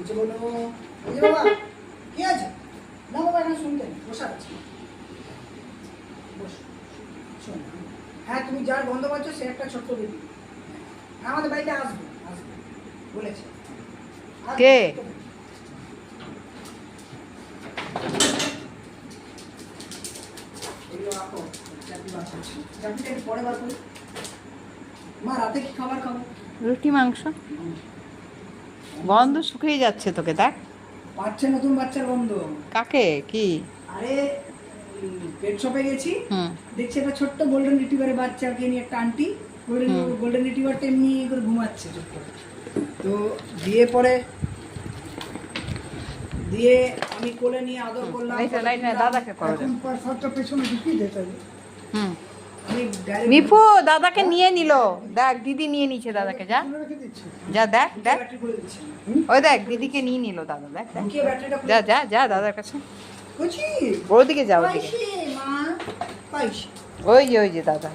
কিছু বলো এই বাবা কি আছে না বাবা এখানে শুনতে নেই বসা আছে বস শোন হ্যাঁ তুমি যার গন্ধ পাচ্ছ সে একটা ছোট্ট বেবি আমাদের বাড়িতে আসবে আসবে বলেছে কে পরে বার করি মা রাতে কি খাবার খাবো রুটি মাংস গন্ধ শুকিয়ে যাচ্ছে তোকে দেখ বাচ্চা নতুন বাচ্চার গন্ধ কাকে কি আরে পেট শপে গেছি হুম দেখছি একটা ছোট্ট গোল্ডেন রিট্রিভারের বাচ্চাকে নিয়ে একটা আন্টি গোল্ডেন রিট্রিভারটা এমনি করে ঘুমাচ্ছে চুপ করে তো দিয়ে আমি কোলে নিয়ে আদর করলাম দাদাকে করো এখন সবটা পেছনে ঢুকিয়ে যেতে হবে হুম আমি direct মিফু দাদাকে নিয়ে নিল দেখ দিদি নিয়ে নিচ্ছে দাদাকে যা রেখে দিচ্ছি যা দেখ দেখ ব্যাটারি খুলে দিচ্ছি ওই দেখ দিদিকে নিয়ে নিল দাদা দেখ দেখ ঢুকিয়ে ব্যাটারিটা যা যা যা দাদার কাছে কুচি ওদিকে যা ওদিকে পাইছি মা পাইছি ওই যে দাদা